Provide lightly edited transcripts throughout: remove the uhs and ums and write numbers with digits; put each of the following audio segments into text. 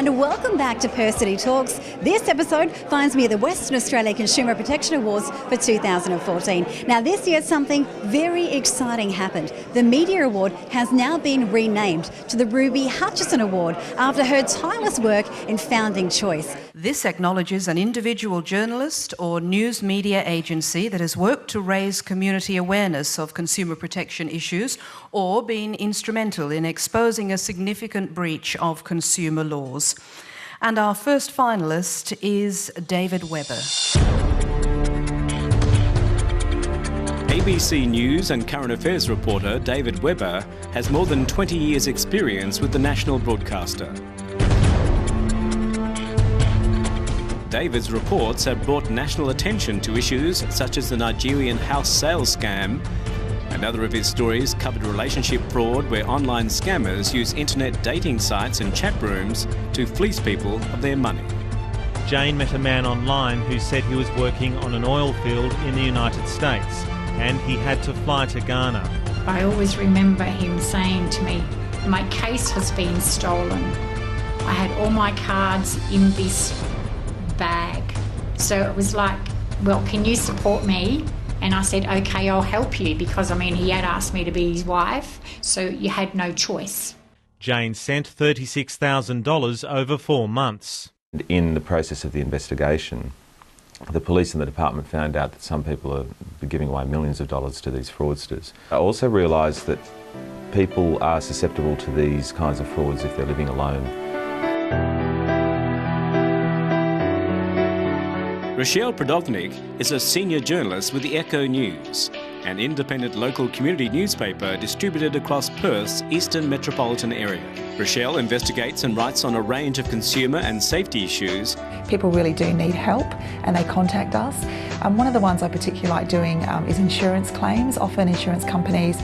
and welcome back to Perth City Talks. This episode finds me at the Western Australia Consumer Protection Awards for 2014. Now this year something very exciting happened. The Media Award has now been renamed to the Ruby Hutchison Award after her tireless work in founding Choice. This acknowledges an individual journalist or news media agency that has worked to raise community awareness of consumer protection issues or been instrumental in exposing a significant breach of consumer laws. And our first finalist is David Webber. ABC News and current affairs reporter David Webber has more than 20 years' experience with the national broadcaster. David's reports have brought national attention to issues such as the Nigerian house sales scam. Another of his stories covered relationship fraud where online scammers use internet dating sites and chat rooms to fleece people of their money. Jane met a man online who said he was working on an oil field in the United States and he had to fly to Ghana. I always remember him saying to me, "My case has been stolen. I had all my cards in this bag." So it was like, "Well, can you support me?" And I said, "Okay, I'll help you," because, I mean, he had asked me to be his wife, so you had no choice. Jane sent $36,000 over 4 months. In the process of the investigation, the police and the department found out that some people are giving away millions of dollars to these fraudsters. I also realised that people are susceptible to these kinds of frauds if they're living alone. Rochelle Prodovnik is a senior journalist with the Echo News, an independent local community newspaper distributed across Perth's eastern metropolitan area. Rochelle investigates and writes on a range of consumer and safety issues. People really do need help and they contact us. One of the ones I particularly like doing is insurance claims. Often insurance companies,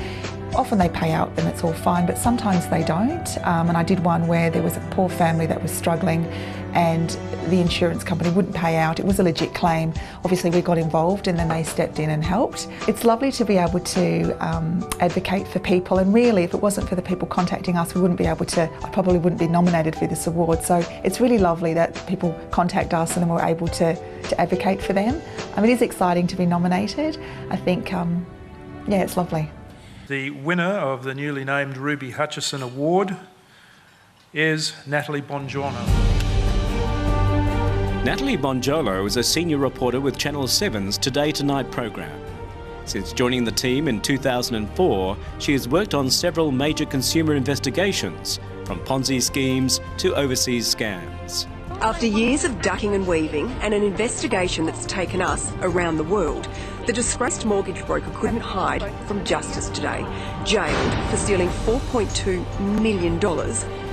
they pay out and it's all fine, but sometimes they don't. And I did one where there was a poor family that was struggling and the insurance company wouldn't pay out. It was a legit claim. Obviously we got involved and then they stepped in and helped. It's lovely to be able to advocate for people, and really if it wasn't for the people contacting us, I probably wouldn't be nominated for this award. So it's really lovely that people contact us and then we're able to advocate for them. It is exciting to be nominated. I think, it's lovely. The winner of the newly named Ruby Hutchison Award is Natalie Bongiorno. Natalie Bongiorno is a senior reporter with Channel 7's Today Tonight program. Since joining the team in 2004, she has worked on several major consumer investigations, from Ponzi schemes to overseas scams. After years of ducking and weaving and an investigation that's taken us around the world, the disgraced mortgage broker couldn't hide from justice today, jailed for stealing $4.2 million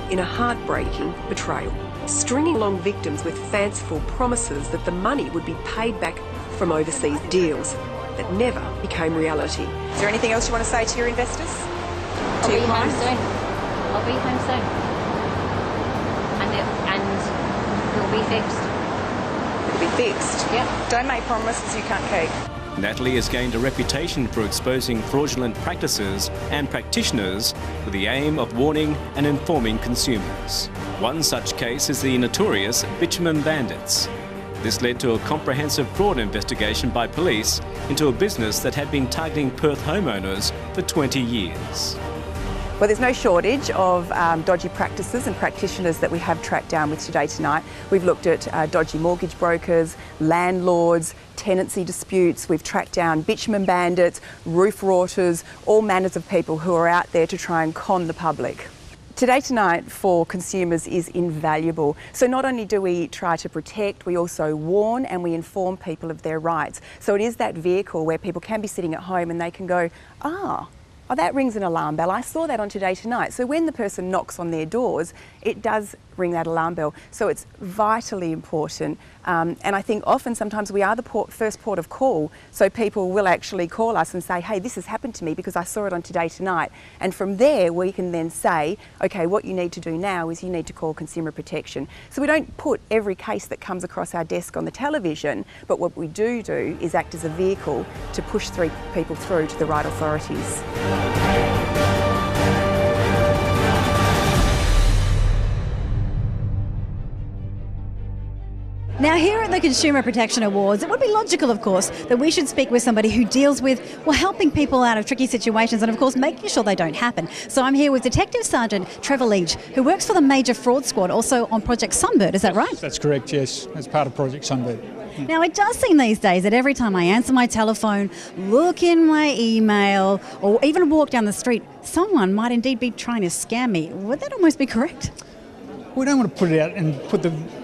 in a heartbreaking betrayal, stringing along victims with fanciful promises that the money would be paid back from overseas deals that never became reality. Is there anything else you want to say to your investors? I'll be home soon. I'll be home soon. And it'll be fixed. It'll be fixed? Yeah. Don't make promises you can't keep. Natalie has gained a reputation for exposing fraudulent practices and practitioners with the aim of warning and informing consumers. One such case is the notorious bitumen bandits. This led to a comprehensive fraud investigation by police into a business that had been targeting Perth homeowners for 20 years. Well, there's no shortage of dodgy practices and practitioners that we have tracked down with Today Tonight. We've looked at dodgy mortgage brokers, landlords, tenancy disputes. We've tracked down bitumen bandits, roof rorters, all manners of people who are out there to try and con the public. Today Tonight for consumers is invaluable. So not only do we try to protect, we also warn and we inform people of their rights. So it is that vehicle where people can be sitting at home and they can go, oh, that rings an alarm bell. I saw that on Today Tonight. So when the person knocks on their doors, it does ring that alarm bell. So it's vitally important. And I think sometimes we are the first port of call. So people will actually call us and say, hey, this has happened to me because I saw it on Today Tonight. And from there, we can then say, okay, what you need to do now is you need to call Consumer Protection. So we don't put every case that comes across our desk on the television, but what we do is act as a vehicle to push people through to the right authorities. Now, here at the Consumer Protection Awards, it would be logical, of course, that we should speak with somebody who deals with, well, helping people out of tricky situations and, of course, making sure they don't happen. So I'm here with Detective Sergeant Trevor Leach, who works for the Major Fraud Squad, also on Project Sunbird. Is that right? That's correct, yes. That's part of Project Sunbird. Now, it does seem these days that every time I answer my telephone, look in my email, or even walk down the street, someone might indeed be trying to scam me. Would that almost be correct? We don't want to put it out and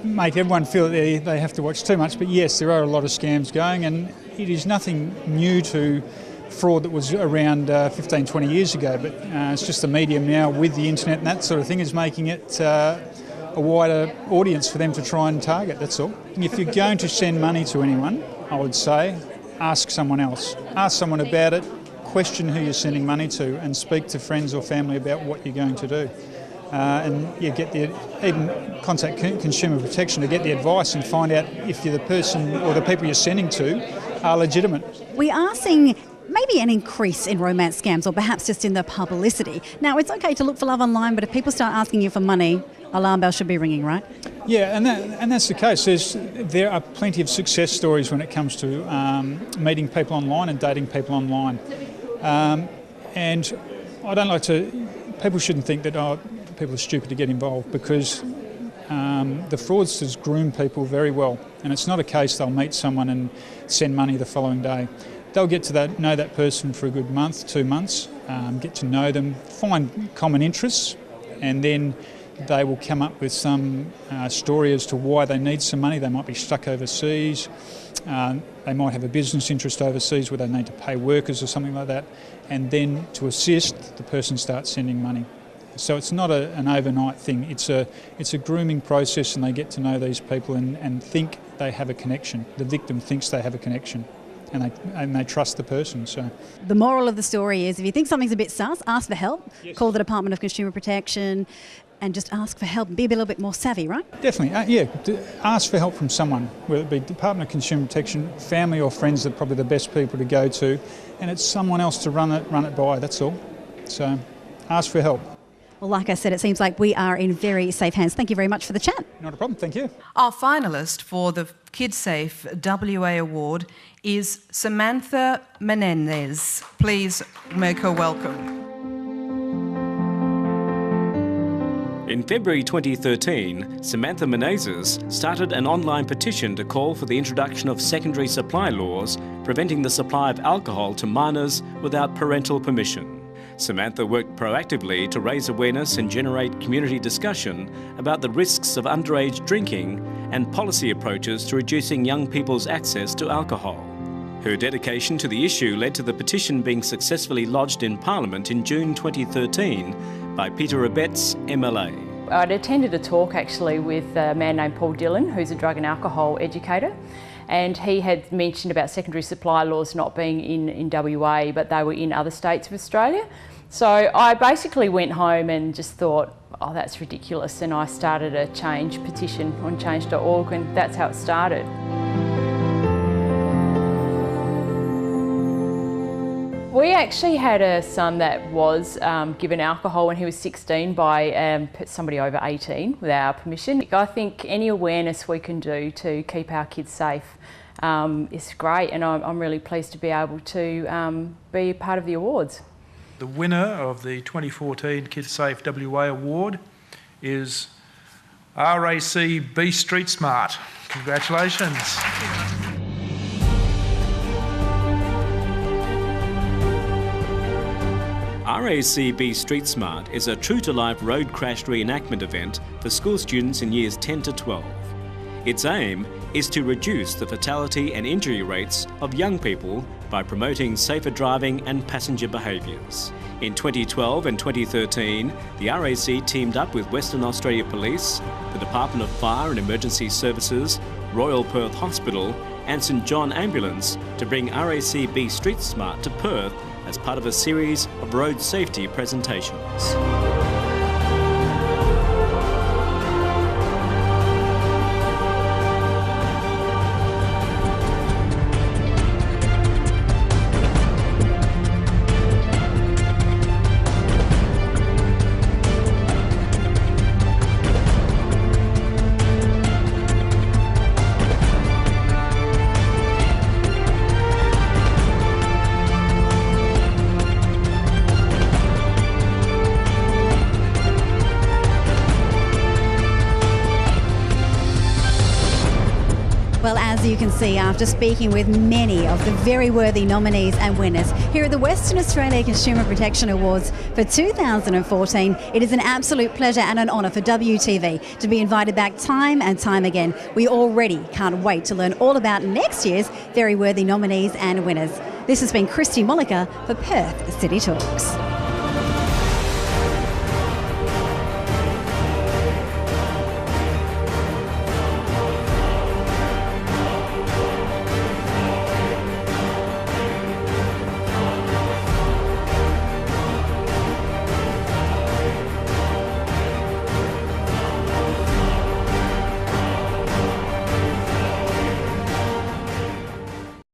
make everyone feel that they have to watch too much, but yes, there are a lot of scams going, and it is nothing new to fraud that was around 15, 20 years ago, but it's just the medium now with the internet and that sort of thing is making it a wider audience for them to try and target, that's all. If you're going to send money to anyone, I would say, ask someone else. Ask someone about it, question who you're sending money to, and speak to friends or family about what you're going to do. And you get even contact Consumer Protection to get the advice and find out if you're the person or the people you're sending to are legitimate. We are seeing maybe an increase in romance scams, or perhaps just in the publicity. Now, it's okay to look for love online, but if people start asking you for money, alarm bells should be ringing, right? Yeah, and that's the case. There are plenty of success stories when it comes to meeting people online and dating people online. And I don't like to... People shouldn't think that people are stupid to get involved, because the fraudsters groom people very well, and it's not a case they'll meet someone and send money the following day. They'll get to know that person for a good month, 2 months, get to know them, find common interests, and then they will come up with some story as to why they need some money. They might be stuck overseas, they might have a business interest overseas where they need to pay workers or something like that, and then to assist, the person starts sending money. So it's not an overnight thing, it's a grooming process, and they get to know these people and think they have a connection. The victim thinks they have a connection, and they trust the person. So the moral of the story is, if you think something's a bit sus, ask for help. Yes. Call the Department of Consumer Protection and just ask for help and be a little bit more savvy, right? Definitely, yeah. Ask for help from someone, whether it be Department of Consumer Protection, family or friends are probably the best people to go to, and it's someone else to run it by, that's all. So ask for help. Well, like I said, it seems like we are in very safe hands. Thank you very much for the chat. Not a problem, thank you. Our finalist for the KidSafe WA Award is Samantha Menendez. Please make her welcome. In February 2013, Samantha Menezes started an online petition to call for the introduction of secondary supply laws preventing the supply of alcohol to minors without parental permission. Samantha worked proactively to raise awareness and generate community discussion about the risks of underage drinking and policy approaches to reducing young people's access to alcohol. Her dedication to the issue led to the petition being successfully lodged in Parliament in June 2013 by Peter Abetz, MLA. I'd attended a talk actually with a man named Paul Dillon, who's a drug and alcohol educator, and he had mentioned about secondary supply laws not being in WA, but they were in other states of Australia. So I basically went home and just thought, oh, that's ridiculous, and I started a change petition on change.org, and that's how it started. We actually had a son that was given alcohol when he was 16 by somebody over 18 with our permission. I think any awareness we can do to keep our kids safe is great, and I'm really pleased to be able to be part of the awards. The winner of the 2014 KidSafe WA Award is RAC B Street Smart. Congratulations. RAC B Street Smart is a true-to-life road crash reenactment event for school students in years 10 to 12. Its aim is to reduce the fatality and injury rates of young people by promoting safer driving and passenger behaviours. In 2012 and 2013, the RAC teamed up with Western Australia Police, the Department of Fire and Emergency Services, Royal Perth Hospital and St John Ambulance to bring RAC B Street Smart to Perth as part of a series of road safety presentations. you can see after speaking with many of the very worthy nominees and winners here at the Western Australia Consumer Protection Awards for 2014. It is an absolute pleasure and an honour for WTV to be invited back time and time again. We already can't wait to learn all about next year's very worthy nominees and winners. This has been Christy Mollica for Perth City Talks.